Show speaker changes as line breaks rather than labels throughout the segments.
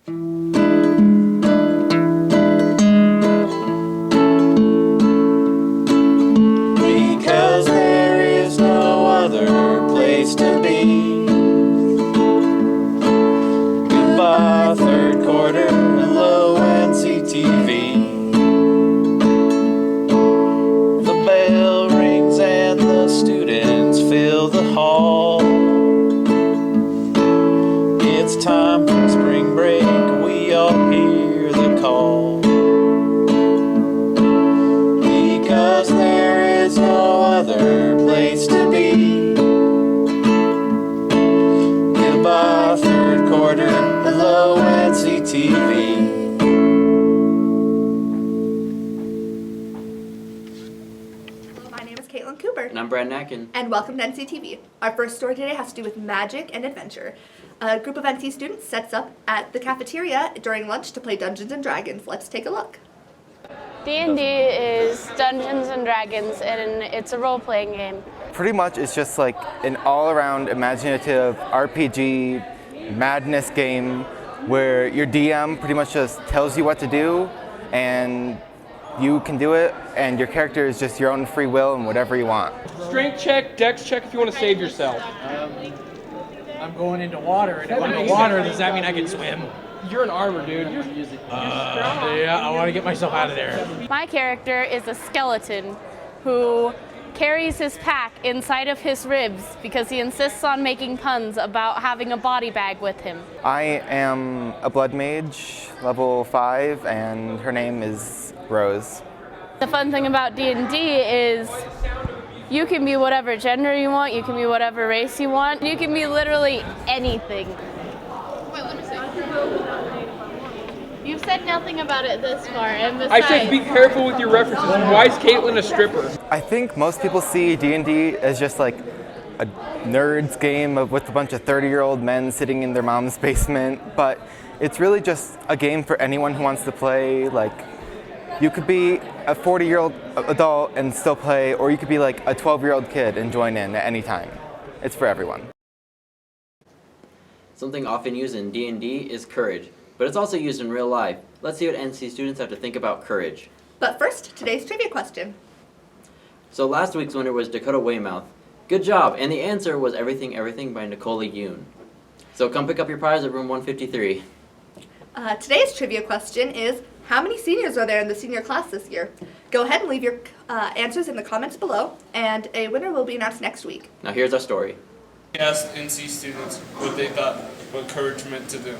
Because there is no other place to be. Goodbye, third quarter, hello NCTV. The bell rings and the students fill the hall. It's time for spring break, we all hear the call. Because there is no other place to be. Goodbye, third quarter, hello NCTV.
My name is Caitlin Cooper.
And I'm Brad Nacken.
And welcome to NCTV. Our first story today has to do with magic and adventure. A group of NC students sets up at the cafeteria during lunch to play Dungeons and Dragons. Let's take a look.
D&D is Dungeons and Dragons, and it's a role-playing game.
Pretty much it's just like an all-around imaginative RPG madness game where your DM pretty much just tells you what to do and you can do it, and your character is just your own free will and whatever you want.
Strength check, dex check if you want to save yourself.
I'm going into water, and if I'm in water, does that mean I can swim?
You're an armor, dude.
Yeah, I want to get myself out of there.
My character is a skeleton who carries his pack inside of his ribs because he insists on making puns about having a body bag with him.
I am a blood mage, level 5, and her name is Rose.
The fun thing about D&D is you can be whatever gender you want, you can be whatever race you want, you can be literally anything. Wait, let me see. You've said nothing about it this far, and besides...
I said be careful with your references. Why is Caitlin a stripper?
I think most people see D&D as just like a nerd's game with a bunch of 30-year-old men sitting in their mom's basement, but it's really just a game for anyone who wants to play. Like, you could be a 40-year-old adult and still play, or you could be like a 12-year-old kid and join in at any time. It's for everyone.
Something often used in D&D is courage, but it's also used in real life. Let's see what NC students have to think about courage.
But first, today's trivia question.
So last week's winner was Dakota Weymouth. Good job, and the answer was Everything Everything by Nicola Yoon. So come pick up your prize at room 153.
Today's trivia question is, how many seniors are there in the senior class this year? Go ahead and leave your answers in the comments below, and a winner will be announced next week.
Now here's our story.
We asked NC students what they thought what courage meant to them.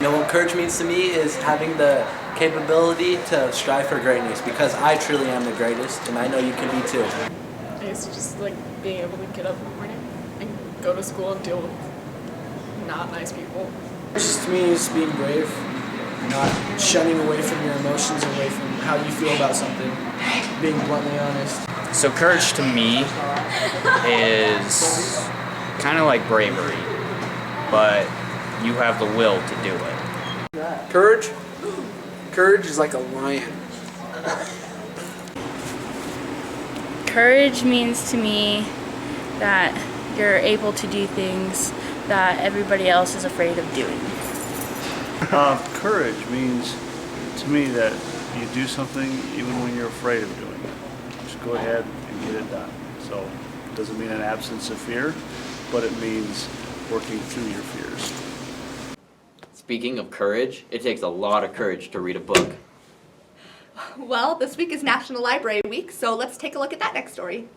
You know, what courage means to me is having the capability to strive for greatness, because I truly am the greatest, and I know you can be too.
I guess just like being able to get up in the morning and go to school and deal with not nice people.
Just to me is being brave, not shunning away from your emotions, away from how you feel about something, being bluntly honest.
So courage to me is kind of like bravery, but you have the will to do it.
Courage? Courage is like a lion.
Courage means to me that you're able to do things that everybody else is afraid of doing.
Courage means to me that you do something even when you're afraid of doing it. Just go ahead and get it done. So it doesn't mean an absence of fear, but it means working through your fears.
Speaking of courage, it takes a lot of courage to read a book.
Well, this week is National Library Week, so let's take a look at that next story.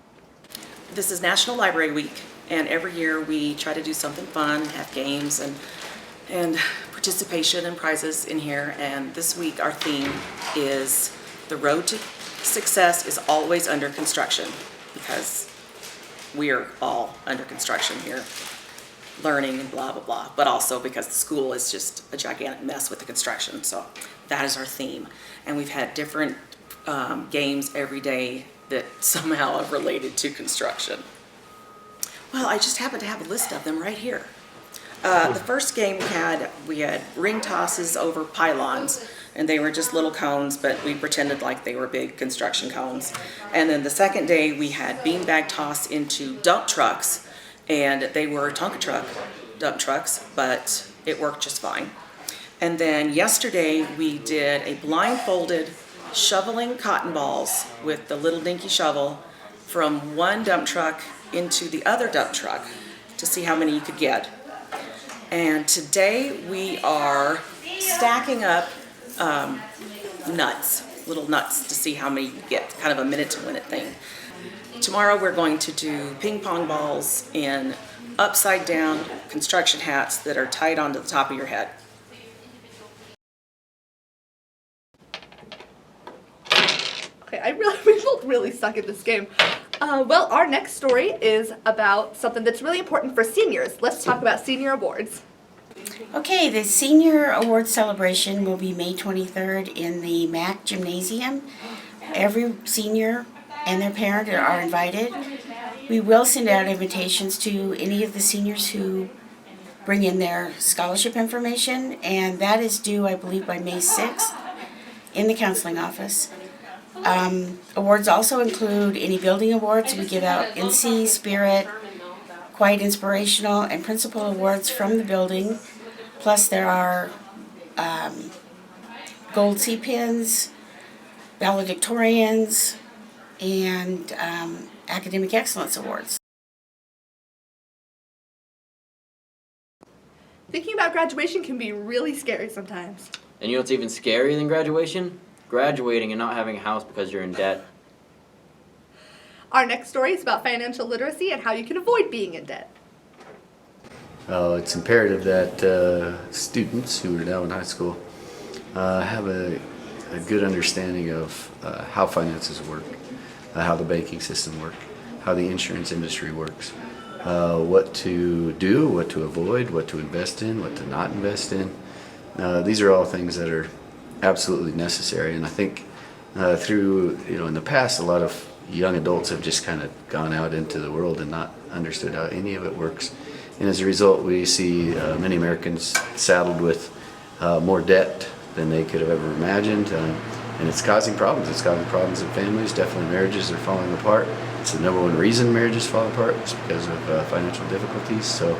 This is National Library Week, and every year we try to do something fun, have games and participation and prizes in here. And this week our theme is the road to success is always under construction, because we're all under construction here, learning and blah, blah, blah, but also because the school is just a gigantic mess with the construction. So that is our theme. And we've had different games every day that somehow are related to construction. Well, I just happen to have a list of them right here. The first game we had ring tosses over pylons, and they were just little cones, but we pretended like they were big construction cones. And then the second day we had beanbag toss into dump trucks, and they were Tonka truck dump trucks, but it worked just fine. And then yesterday we did a blindfolded shoveling cotton balls with the little dinky shovel from one dump truck into the other dump truck to see how many you could get. And today we are stacking up nuts, little nuts, to see how many you get, kind of a minute to win it thing. Tomorrow we're going to do ping pong balls in upside down construction hats that are tied onto the top of your head.
Okay, we both really suck at this game. Well, our next story is about something that's really important for seniors. Let's talk about senior awards.
Okay, the Senior Awards Celebration will be May 23rd in the MAC Gymnasium. Every senior and their parent are invited. We will send out invitations to any of the seniors who bring in their scholarship information, and that is due, I believe, by May 6th in the counseling office. Awards also include any building awards. We give out NC, Spirit, Quiet Inspirational, and Principal Awards from the building. Plus there are gold C-pins, valedictorians, and Academic Excellence Awards.
Thinking about graduation can be really scary sometimes.
And you know what's even scarier than graduation? Graduating and not having a house because you're in debt.
Our next story is about financial literacy and how you can avoid being in debt.
It's imperative that students who are now in high school have a good understanding of how finances work, how the banking system works, how the insurance industry works, what to do, what to avoid, what to invest in, what to not invest in. These are all things that are absolutely necessary, and I think through, in the past, a lot of young adults have just kind of gone out into the world and not understood how any of it works. And as a result, we see many Americans saddled with more debt than they could have ever imagined, and it's causing problems. It's causing problems in families. Definitely marriages are falling apart. It's the number one reason marriages fall apart. It's because of financial difficulties. So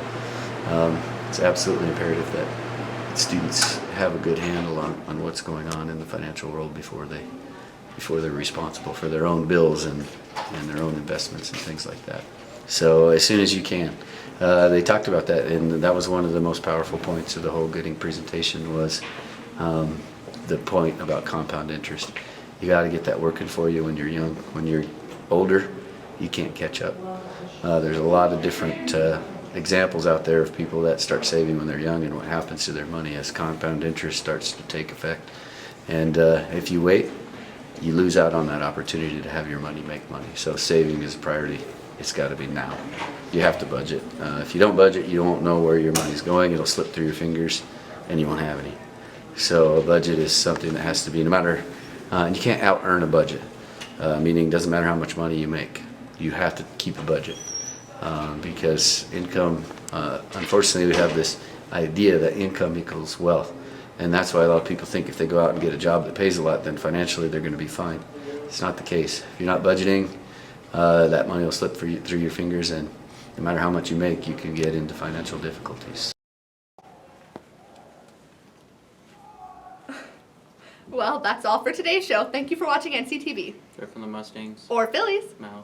it's absolutely imperative that students have a good handle on what's going on in the financial world before they're responsible for their own bills and their own investments and things like that. So as soon as you can. They talked about that, and that was one of the most powerful points of the whole Gooding presentation was the point about compound interest. You got to get that working for you when you're young. When you're older, you can't catch up. There's a lot of different examples out there of people that start saving when they're young and what happens to their money as compound interest starts to take effect. And if you wait, you lose out on that opportunity to have your money make money. So saving is a priority. It's got to be now. You have to budget. If you don't budget, you won't know where your money's going. It'll slip through your fingers and you won't have any. So a budget is something that has to be, no matter, and you can't out earn a budget, meaning it doesn't matter how much money you make. You have to keep a budget because income, unfortunately we have this idea that income equals wealth. And that's why a lot of people think if they go out and get a job that pays a lot, then financially they're going to be fine. It's not the case. If you're not budgeting, that money will slip through your fingers, and no matter how much you make, you can get into financial difficulties.
Well, that's all for today's show. Thank you for watching NCTV.
They're from the Mustangs.
Or Phillies.
No.